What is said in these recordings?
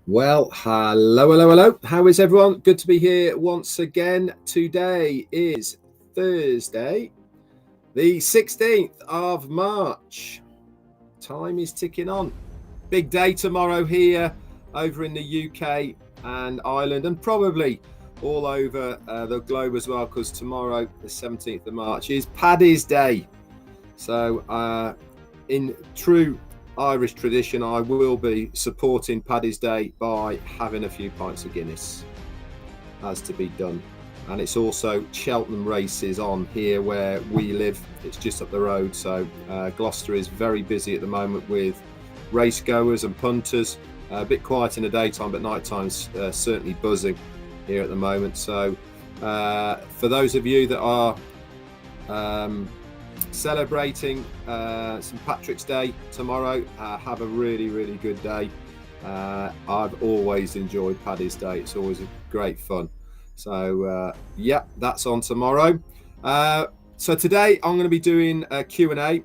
Well, hello. How is everyone? Good to be here once again. Today is Thursday, the 16th of March. Time is ticking on. Big day tomorrow here over in the UK and Ireland, and probably all over the globe as well, because tomorrow, the 17th of March, is Paddy's Day. So in true Irish tradition, I will be supporting Paddy's Day by having a few pints of Guinness, as to be done. And it's also Cheltenham races on here where we live. It's just up the road. So Gloucester is very busy at the moment with race goers and punters. A bit quiet in the daytime, but night time's certainly buzzing here at the moment. So for those of you that are celebrating St. Patrick's Day tomorrow, have a really good day. I've always enjoyed Paddy's Day. It's always a great fun. So yeah, that's on tomorrow. So today I'm going to be doing a Q&A.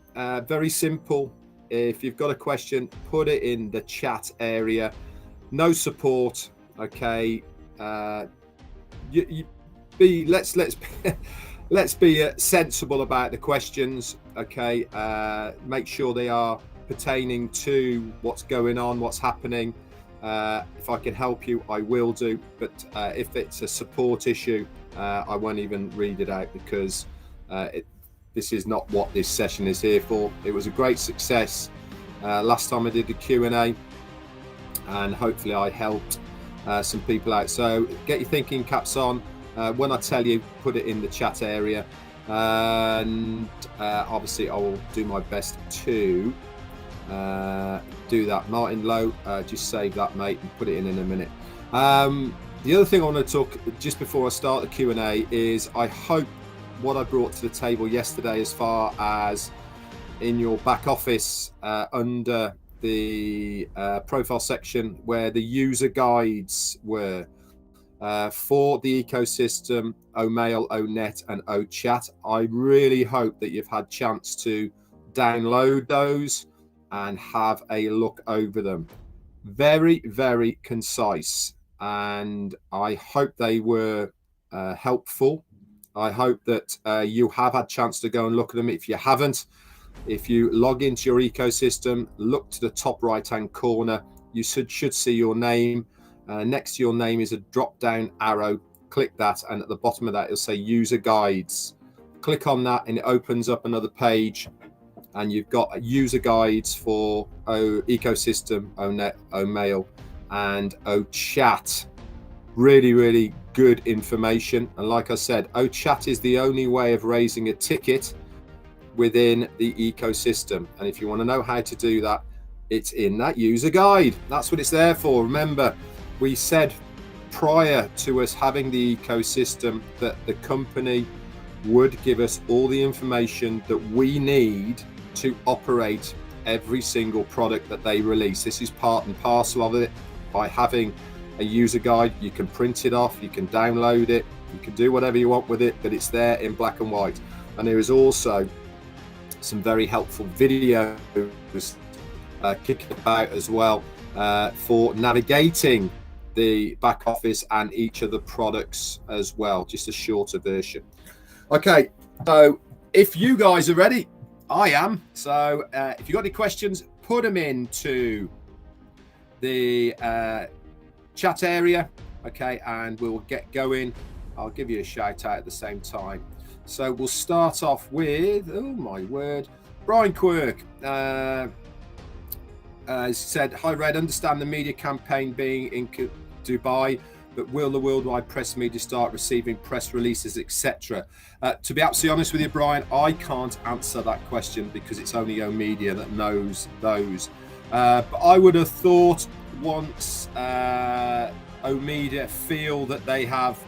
Very simple. If you've got a question, put it in the chat area. No support, okay? Let's be sensible about the questions, okay? Make sure they are pertaining to what's going on, what's happening. If I can help you, I will do. But if it's a support issue, I won't even read it out, because this is not what this session is here for. It was a great success last time I did the Q&A, and hopefully I helped some people out. So get your thinking caps on. When I tell you, put it in the chat area, and obviously I will do my best to do that. Martin Lowe, just save that, mate, and put it in a minute. The other thing I want to talk just before I start the Q&A is, I hope what I brought to the table yesterday, as far as in your back office under the profile section where the user guides were, for the ecosystem, OMail, ONet and OChat. I really hope that you've had chance to download those and have a look over them. Very concise, and I hope they were helpful. I hope that you have had chance to go and look at them. If you haven't, if you log into your ecosystem, look to the top right hand corner, you should see your name. Next to your name is a drop down arrow. Click that, and at the bottom of that it'll say user guides. Click on that and it opens up another page, and you've got user guides for ecosystem, ONet, OMail and OChat. Really good information. And like I said, OChat is the only way of raising a ticket within the ecosystem, and if you want to know how to do that, it's in that user guide. That's what it's there for. Remember, we said prior to us having the ecosystem that the company would give us all the information that we need to operate every single product that they release. This is part and parcel of it. By having a user guide, you can print it off, you can download it, you can do whatever you want with it, but it's there in black and white. And there is also some very helpful videos kicking about as well for navigating the back office and each of the products as well, just a shorter version. Okay, so if you guys are ready, I am. So if you've got any questions, put them into the chat area, okay, and we'll get going. I'll give you a shout out at the same time. So we'll start off with, oh my word, Brian Quirk said, hi Red, understand the media campaign being in Dubai, but will the worldwide press media start receiving press releases, etc.? To be absolutely honest with you, Brian, I can't answer that question because it's only Media that knows those. But I would have thought once Media feel that they have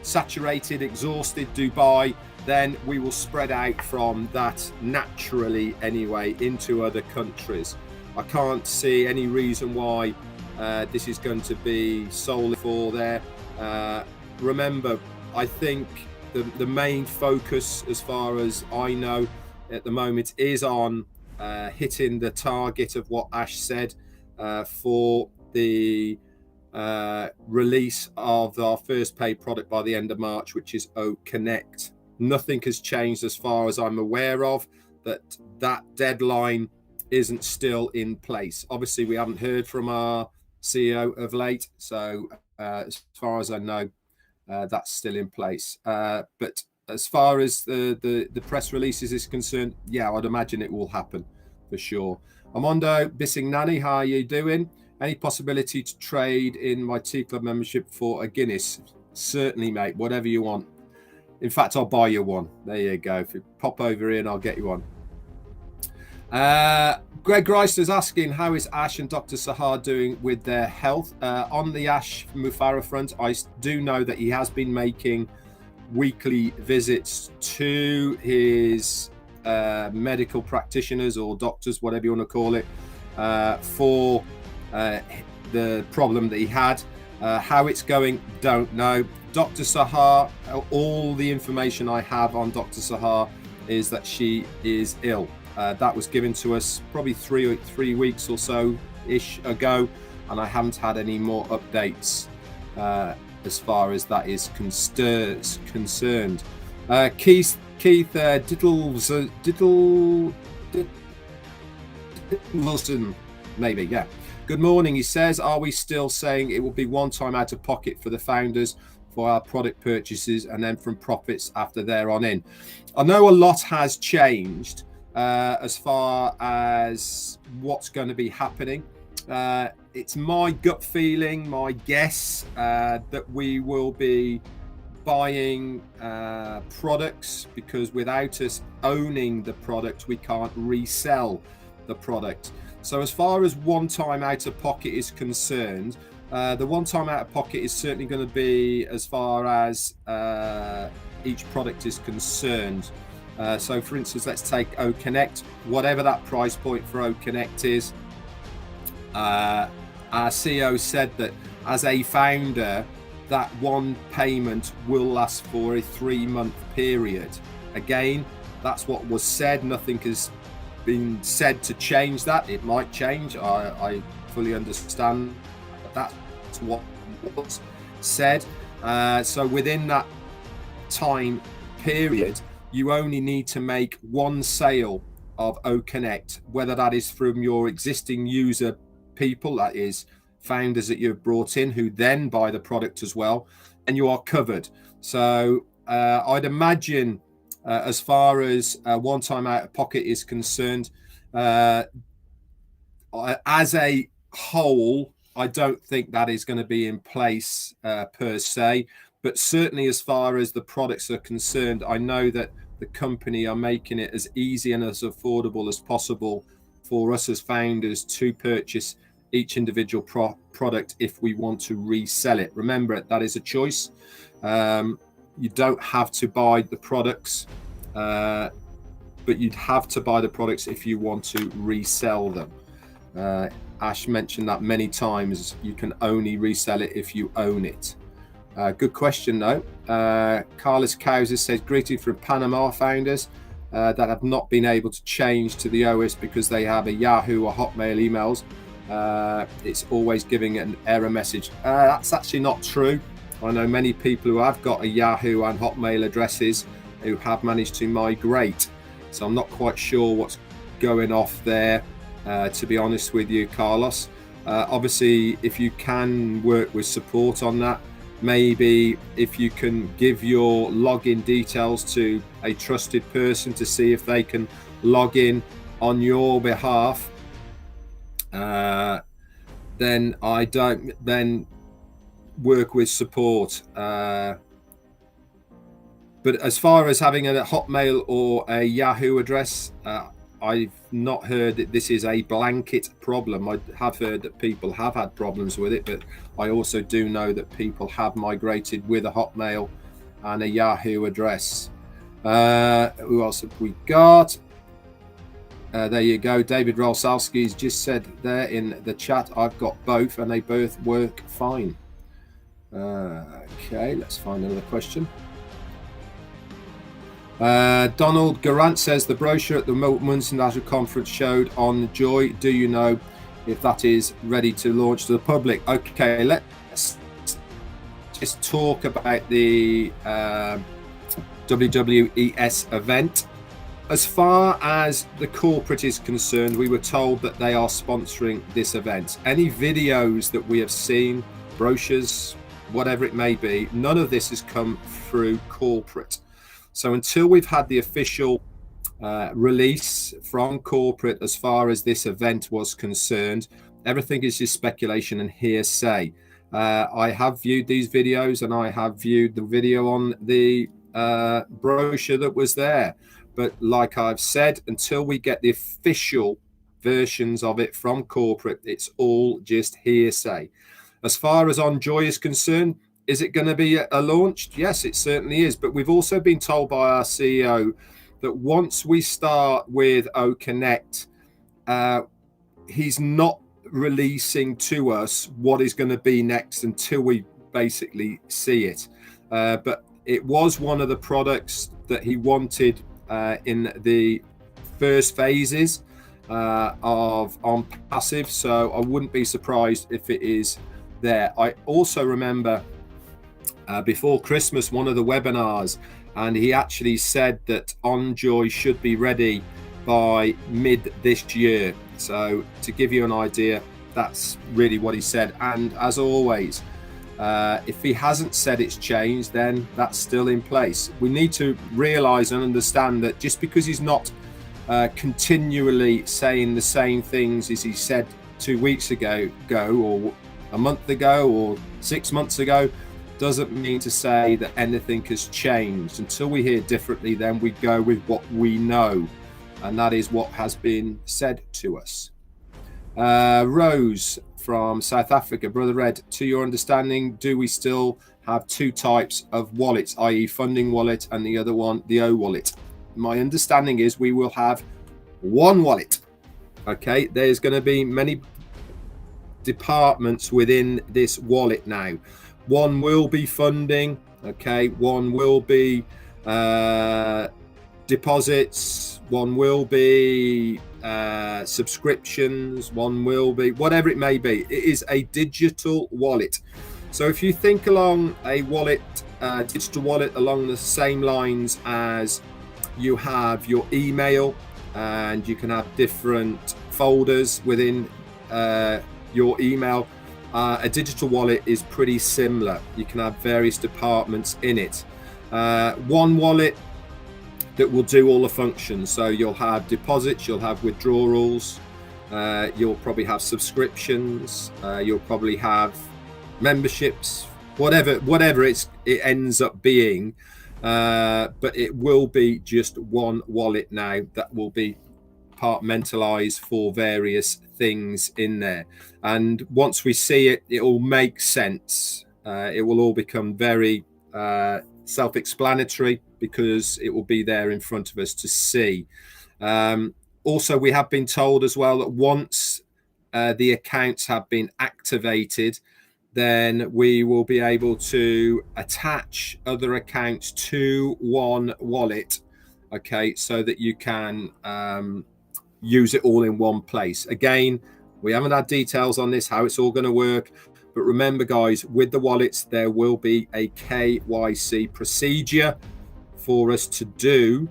saturated, exhausted Dubai, then we will spread out from that naturally anyway into other countries. I can't see any reason why this is going to be solely for there. Remember, I think the main focus, as far as I know at the moment, is on hitting the target of what Ash said for the release of our first paid product by the end of March, which is OConnect. Nothing has changed as far as I'm aware of. That deadline isn't still in place. Obviously, we haven't heard from our CEO of late, so as far as I know, that's still in place. But as far as the press releases is concerned, yeah, I'd imagine it will happen for sure. Amondo Bissignani, how are you doing? Any possibility to trade in my Tea Club membership for a Guinness? Certainly, mate, whatever you want. In fact, I'll buy you one. There you go. If you pop over here and I'll get you one. Greg Reister's asking, how is Ash and Dr. Sahar doing with their health? On the Ash Mufara front, I do know that he has been making weekly visits to his medical practitioners or doctors, whatever you want to call it, for the problem that he had. How it's going, don't know. Dr. Sahar, all the information I have on Dr. Sahar is that she is ill. That was given to us probably three weeks or so ish ago, and I haven't had any more updates as far as that is concerned. Keith Diddleson, maybe, yeah. Good morning, he says. Are we still saying it will be one time out of pocket for the founders for our product purchases and then from profits after there on in? I know a lot has changed as far as what's going to be happening. It's my gut feeling, my guess, that we will be buying products, because without us owning the product, we can't resell the product. So as far as one time out of pocket is concerned, the one time out of pocket is certainly going to be as far as each product is concerned. So for instance, let's take OConnect, whatever that price point for OConnect is. Our CEO said that as a founder, that one payment will last for a 3-month period. Again, that's what was said. Nothing has been said to change that. It might change. I fully understand. That's what was said. So within that time period, you only need to make one sale of OConnect, whether that is from your existing user people, that is founders that you've brought in who then buy the product as well, and you are covered. So I'd imagine as far as one time out of pocket is concerned, as a whole, I don't think that is going to be in place per se. But certainly as far as the products are concerned, I know that the company are making it as easy and as affordable as possible for us as founders to purchase each individual product if we want to resell it. Remember, that is a choice. You don't have to buy the products, but you'd have to buy the products if you want to resell them. Ash mentioned that many times. You can only resell it if you own it. Good question, though. Carlos Causes says, greeting from Panama founders that have not been able to change to the OS because they have a Yahoo or Hotmail emails. It's always giving an error message. That's actually not true. I know many people who have got a Yahoo and Hotmail addresses who have managed to migrate. So I'm not quite sure what's going off there, to be honest with you, Carlos. Obviously, if you can work with support on that, maybe if you can give your login details to a trusted person to see if they can log in on your behalf, then I don't then work with support. But as far as having a Hotmail or a Yahoo address, I've not heard that this is a blanket problem. I have heard that people have had problems with it, but I also do know that people have migrated with a Hotmail and a Yahoo address. Who else have we got? There you go. David Rolsalski's just said there in the chat, I've got both and they both work fine. Okay, let's find another question. Donald Garant says the brochure at the Munson National Conference showed on Joy. Do you know if that is ready to launch to the public. Okay, let's just talk about the WWES event. As far as the corporate is concerned, we were told that they are sponsoring this event. Any videos that we have seen, brochures, whatever it may be, none of this has come through corporate. So until we've had the official release from corporate as far as this event was concerned, everything is just speculation and hearsay. I have viewed these videos, and I have viewed the video on the brochure that was there. But like I've said, until we get the official versions of it from corporate, it's all just hearsay. As far as OnJoy is concerned, is it going to be a launch? Yes, it certainly is. But we've also been told by our CEO that once we start with OConnect, he's not releasing to us what is going to be next until we basically see it. But it was one of the products that he wanted in the first phases of ONPASSIVE, so I wouldn't be surprised if it is there. I also remember before Christmas one of the webinars, and he actually said that OnJoy should be ready by mid this year. So to give you an idea, that's really what he said. And as always, if he hasn't said it's changed, then that's still in place. We need to realize and understand that just because he's not continually saying the same things as he said 2 weeks ago, or a month ago, or 6 months ago, doesn't mean to say that anything has changed. Until we hear differently, then we go with what we know, and that is what has been said to us. Rose from South Africa, Brother Red, to your understanding, do we still have two types of wallets, i.e. funding wallet and the other one, the O wallet? My understanding is we will have one wallet. Okay, there's going to be many departments within this wallet now. One will be funding, okay, one will be deposits, one will be subscriptions, one will be whatever it may be. It is a digital wallet. So if you think along a wallet, digital wallet, along the same lines as you have your email, and you can have different folders within your email, a digital wallet is pretty similar. You can have various departments in it. One wallet that will do all the functions. So you'll have deposits, you'll have withdrawals, you'll probably have subscriptions, you'll probably have memberships, whatever it ends up being. But it will be just one wallet now that will be compartmentalized for various things in there. And once we see it, it will make sense. It will all become very self-explanatory, because it will be there in front of us to see. Also, we have been told as well that once the accounts have been activated, then we will be able to attach other accounts to one wallet, okay, so that you can use it all in one place. Again, we haven't had details on this, how it's all going to work. But remember, guys, with the wallets, there will be a KYC procedure for us to do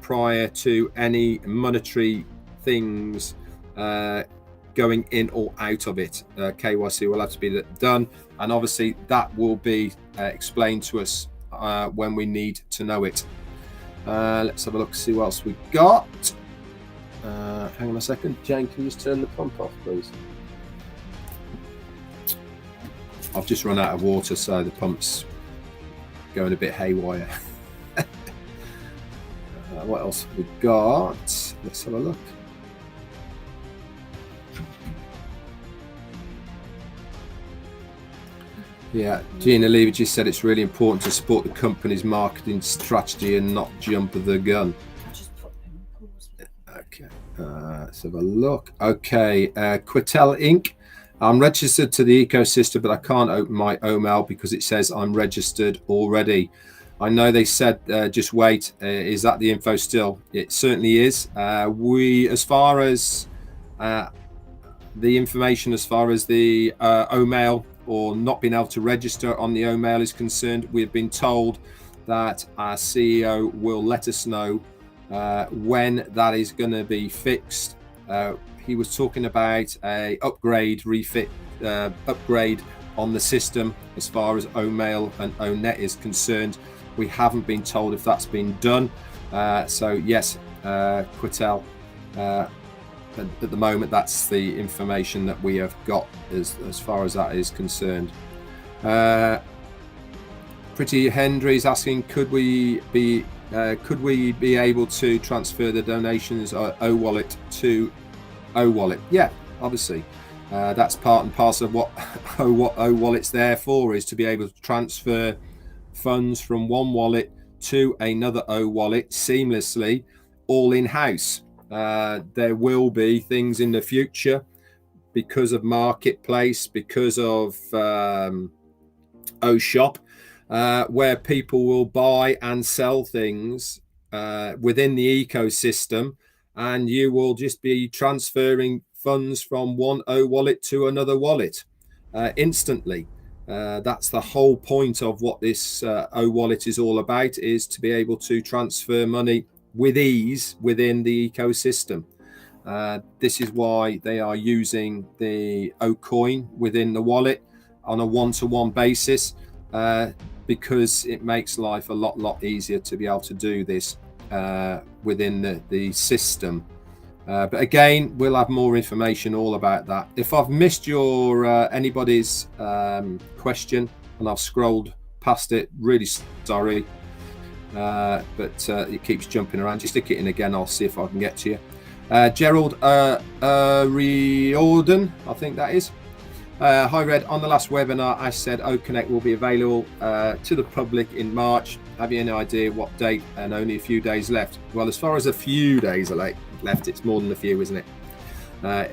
prior to any monetary things going in or out of it. KYC will have to be done, and obviously that will be explained to us when we need to know it. Let's have a look, see what else we got. Hang on a second, Jane, can you just turn the pump off, please? I've just run out of water, so the pump's going a bit haywire. What else have we got? Let's have a look. Yeah, Gina Levy just said it's really important to support the company's marketing strategy and not jump the gun. Okay, let's have a look. Okay, Quittel Inc. I'm registered to the ecosystem, but I can't open my OML because it says I'm registered already. I know they said just wait. Is that the info still? It certainly is. We, as far as the information as far as the OMail or not being able to register on the OMail is concerned. We've been told that our CEO will let us know when that is going to be fixed. He was talking about a upgrade on the system as far as OMail and ONet is concerned. We haven't been told if that's been done. So yes, Quittel, at the moment, that's the information that we have got as far as that is concerned. Pretty Hendry's asking, could we be able to transfer the donations O-Wallet to O-Wallet? Yeah, obviously. That's part and parcel of what O-Wallet's there for, is to be able to transfer funds from one wallet to another O-Wallet seamlessly, all in-house. There will be things in the future because of Marketplace, because of O-Shop, where people will buy and sell things within the ecosystem, and you will just be transferring funds from one O-Wallet to another wallet instantly. That's the whole point of what this O-Wallet is all about, is to be able to transfer money with ease within the ecosystem. This is why they are using the O-Coin within the wallet on a one-to-one basis, because it makes life a lot easier to be able to do this within the system. But again, we'll have more information all about that. If I've missed your anybody's question and I've scrolled past it, really sorry. But it keeps jumping around. Just stick it in again, I'll see if I can get to you. Gerald Riordan, I think that is. Hi Red, on the last webinar Ash said OConnect will be available to the public in March. Have you any idea what date? And only a few days left. Well, as far as a few days are left, it's more than a few, isn't it?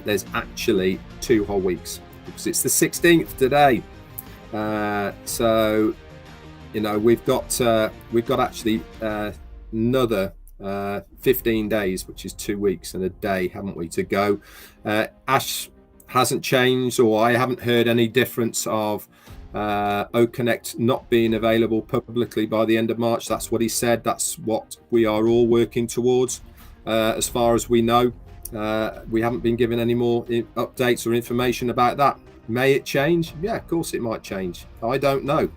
There's actually 2 whole weeks, because it's the 16th today. So you know, we've got actually another 15 days, which is 2 weeks and a day, haven't we, to go. Ash hasn't changed, or I haven't heard any difference of OConnect not being available publicly by the end of March. That's what he said. That's what we are all working towards, as far as we know. We haven't been given any more updates or information about that. May it change? Yeah, of course it might change. I don't know.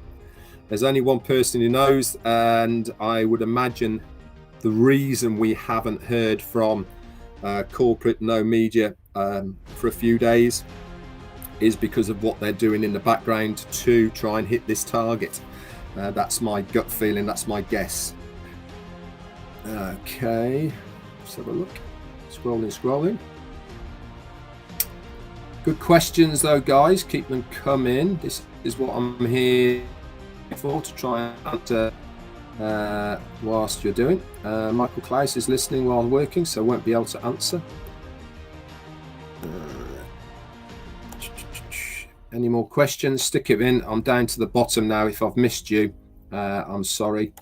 There's only one person who knows, and I would imagine the reason we haven't heard from corporate no media for a few days is because of what they're doing in the background to try and hit this target. That's my gut feeling, that's my guess. Okay, let's have a look. Scrolling. Good questions though, guys. Keep them coming. This is what I'm here for, to try and answer whilst you're doing. Michael Klaus is listening while working, so won't be able to answer. Any more questions? Stick it in. I'm down to the bottom now. If I've missed you, I'm sorry.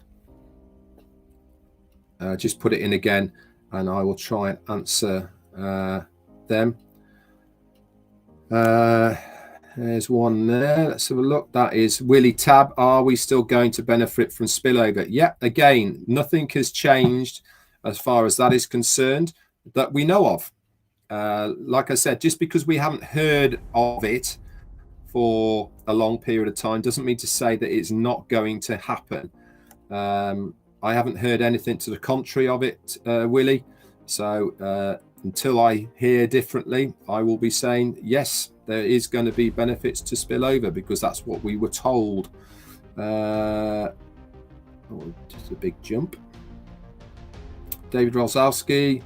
Just put it in again and I will try and answer them. There's one there. Let's have a look. That is Willie Tab. Are we still going to benefit from spillover? Yeah, again, nothing has changed as far as that is concerned that we know of. Like I said, just because we haven't heard of it for a long period of time doesn't mean to say that it's not going to happen. I haven't heard anything to the contrary of it, Willie. So until I hear differently, I will be saying yes, there is going to be benefits to spill over, because that's what we were told. Oh, just a big jump. David Rolzowski,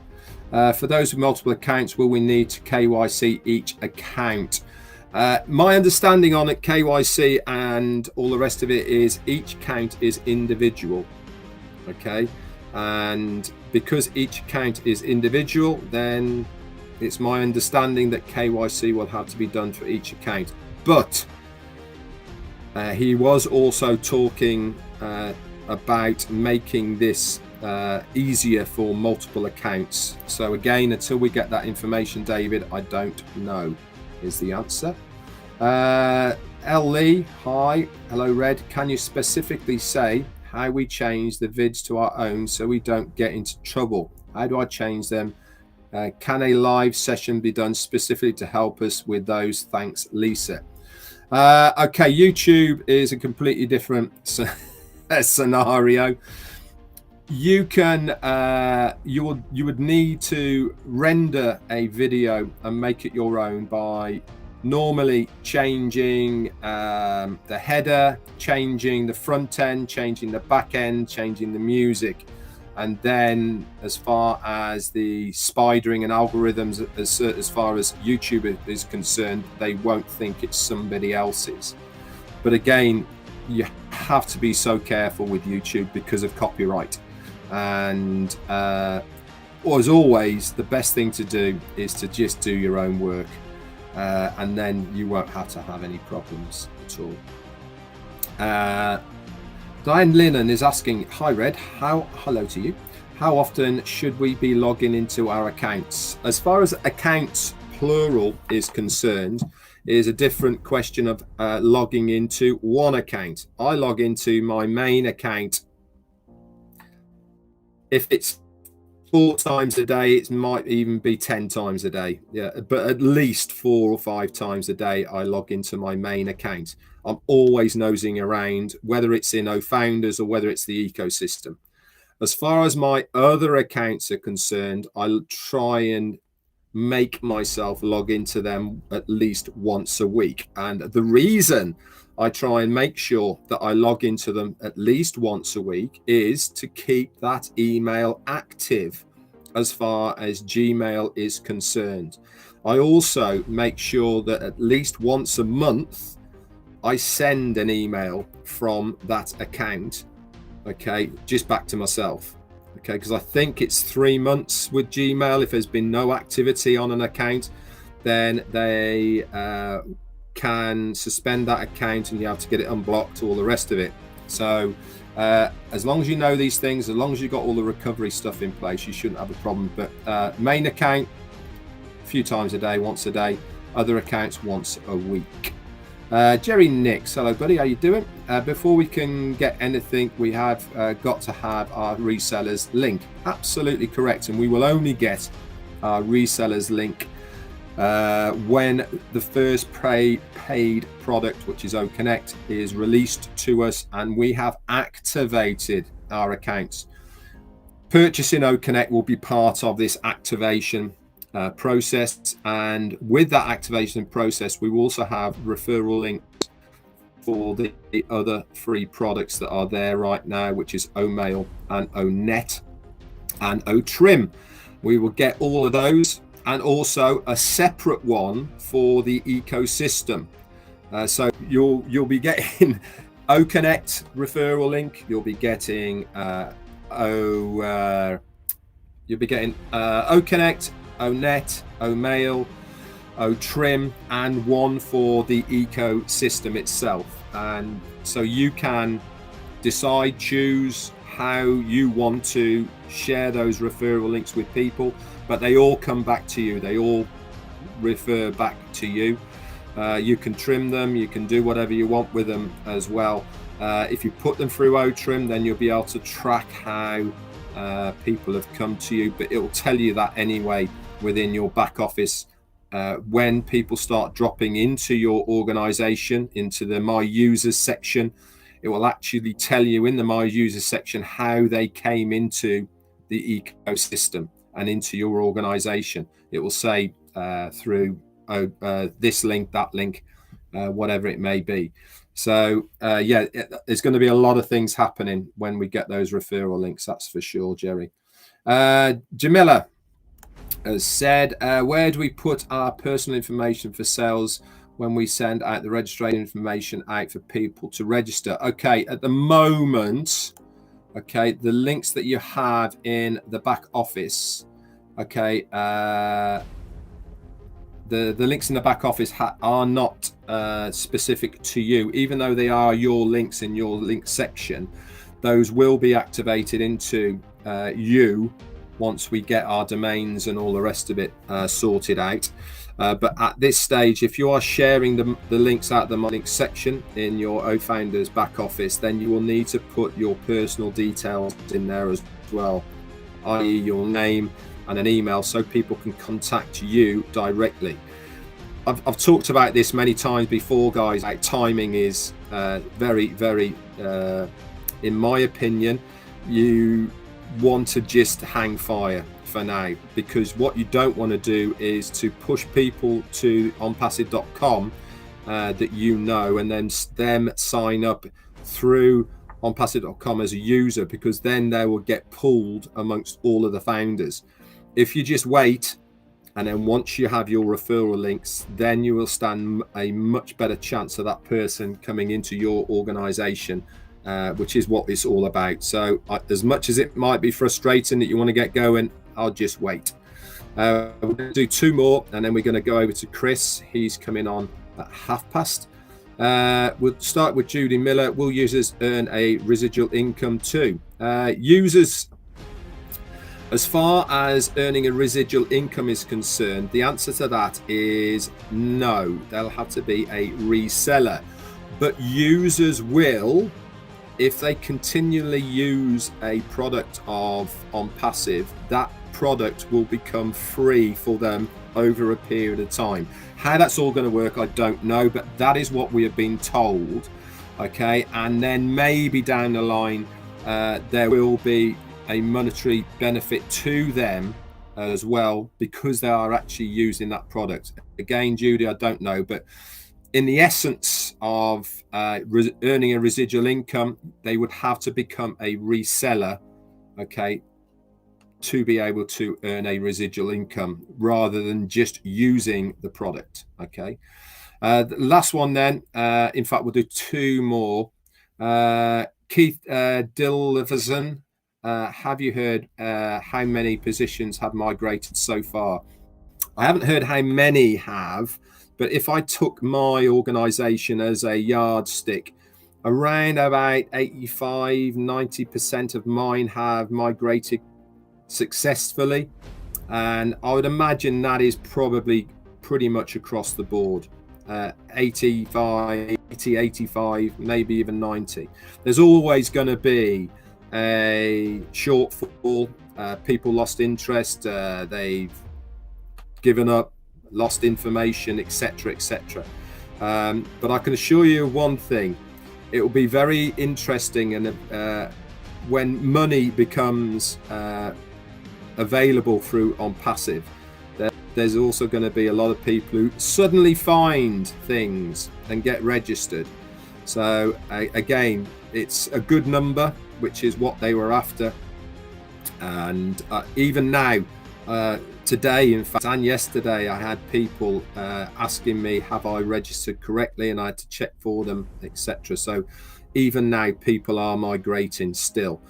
for those with multiple accounts, will we need to KYC each account? My understanding on it, KYC and all the rest of it, is each account is individual. Okay, and because each account is individual, then it's my understanding that KYC will have to be done for each account. But he was also talking about making this easier for multiple accounts. So again, until we get that information, David, I don't know is the answer. L. Lee, hi. Hello, Red. Can you specifically say how we change the vids to our own so we don't get into trouble? How do I change them? Can a live session be done specifically to help us with those? Thanks, Lisa. Okay, YouTube is a completely different scenario. You can you would need to render a video and make it your own by normally changing the header, changing the front end, changing the back end, changing the music. And then as far as the spidering and algorithms, as far as YouTube is concerned, they won't think it's somebody else's. But again, you have to be so careful with YouTube because of copyright. And as always, the best thing to do is to just do your own work. And then you won't have to have any problems at all. Diane Lennon is asking, hi Red, hello to you. How often should we be logging into our accounts? As far as accounts plural is concerned, is a different question of logging into one account. I log into my main account. If it's 4 times a day, it might even be 10 times a day. Yeah, but at least 4 or 5 times a day, I log into my main account. I'm always nosing around, whether it's in OFounders or whether it's the ecosystem. As far as my other accounts are concerned, I'll try and make myself log into them at least once a week. And the reason I try and make sure that I log into them at least once a week is to keep that email active as far as Gmail is concerned. I also make sure that at least once a month, I send an email from that account, okay, just back to myself, okay, because I think it's 3 months with Gmail. If there's been no activity on an account, then they can suspend that account and you have to get it unblocked, all the rest of it. So as long as you know these things, as long as you've got all the recovery stuff in place, you shouldn't have a problem. But main account, a few times a day, once a day. Other accounts, once a week. Jerry Nix, hello buddy, how you doing? Before we can get anything, we have got to have our resellers link. Absolutely correct, and we will only get our resellers link when the first paid product, which is OConnect, is released to us and we have activated our accounts. Purchasing OConnect will be part of this activation process, and with that activation process we will also have referral links for the other free products that are there right now, which is OMail and ONet and OTrim. We will get all of those, and also a separate one for the ecosystem. So you'll be getting OConnect referral link, you'll be getting OConnect, ONet, OMail, OTrim, and one for the ecosystem itself. And so you can decide, choose how you want to share those referral links with people, but they all come back to you. They all refer back to you. You can trim them, you can do whatever you want with them as well. If you put them through OTrim, then you'll be able to track how people have come to you, but it will tell you that anyway within your back office. When people start dropping into your organization, into the My Users section, it will actually tell you in the My Users section how they came into the ecosystem and into your organization. It will say through this link, that link, whatever it may be. So yeah, there's going to be a lot of things happening when we get those referral links, that's for sure, Jerry. Jamila has said, where do we put our personal information for sales when we send out the registration information out for people to register? Okay, at the moment, okay, the links that you have in the back office, okay, the links in the back office are not specific to you, even though they are your links in your link section. Those will be activated into you once we get our domains and all the rest of it sorted out. But at this stage, if you are sharing the links out of the links section in your OFounders back office, then you will need to put your personal details in there as well, i.e. your name and an email, so people can contact you directly. I've talked about this many times before, guys. Like, timing is very, very, in my opinion, you want to just hang fire for now, because what you don't want to do is to push people to onpassive.com that you know, and then them sign up through onpassive.com as a user, because then they will get pulled amongst all of the founders. If you just wait, and then once you have your referral links, then you will stand a much better chance of that person coming into your organization, which is what it's all about. So as much as it might be frustrating that you want to get going, I'll just wait. We're going to do 2 more, and then we're going to go over to Chris. He's coming on at past. We'll start with Judy Miller. Will users earn a residual income too? Users, as far as earning a residual income is concerned, the answer to that is no. They'll have to be a reseller. But users will, if they continually use a product of ONPASSIVE, that product will become free for them over a period of time. How that's all going to work, I don't know, but that is what we have been told. Okay, and then maybe down the line there will be a monetary benefit to them as well, because they are actually using that product. Again, Judy, I don't know, but in the essence of earning a residual income, they would have to become a reseller, okay, to be able to earn a residual income rather than just using the product. Okay, the last one then, in fact we'll do 2 more. Keith Dilverson, have you heard how many positions have migrated so far? I haven't heard how many have, but if I took my organization as a yardstick, around about 85-90% of mine have migrated successfully, and I would imagine that is probably pretty much across the board. 85, maybe even 90. There's always going to be a shortfall. People lost interest, they've given up, lost information, etc., etc. But I can assure you one thing: it will be very interesting, and when money becomes available through ONPASSIVE, there's also going to be a lot of people who suddenly find things and get registered. So again, it's a good number, which is what they were after. And even now, today, in fact, and yesterday, I had people asking me, have I registered correctly? And I had to check for them, etc. So even now, people are migrating still.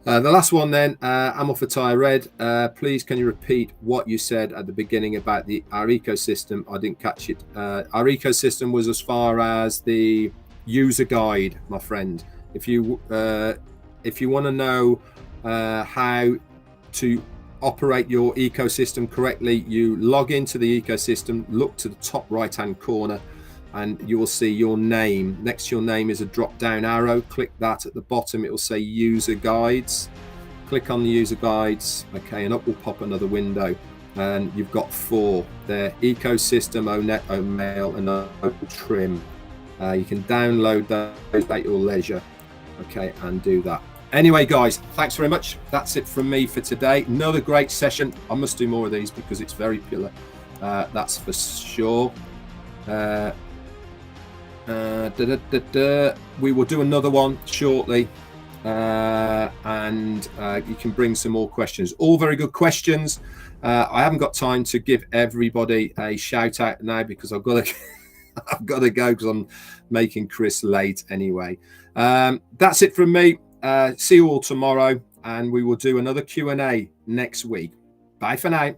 The last one then, Amalfatai Red, please can you repeat what you said at the beginning about our ecosystem? I didn't catch it. Our ecosystem was as far as the user guide, my friend. If you want to know how to operate your ecosystem correctly, you log into the ecosystem, look to the top right hand corner, and you will see your name. Next to your name is a drop down arrow. Click that. At the bottom it will say user guides. Click on the user guides, okay, and up will pop another window, and you've got 4 there: ecosystem, onet, omail, and trim. You can download those at your leisure, okay, and do that. Anyway, guys, thanks very much. That's it from me for today. Another great session. I must do more of these because it's very pillar, that's for sure. We will do another one shortly, and you can bring some more questions. All very good questions. I haven't got time to give everybody a shout out now because I've got to I've got to go because I'm making Chris late anyway. That's it from me. See you all tomorrow, and we will do another Q&A next week. Bye for now.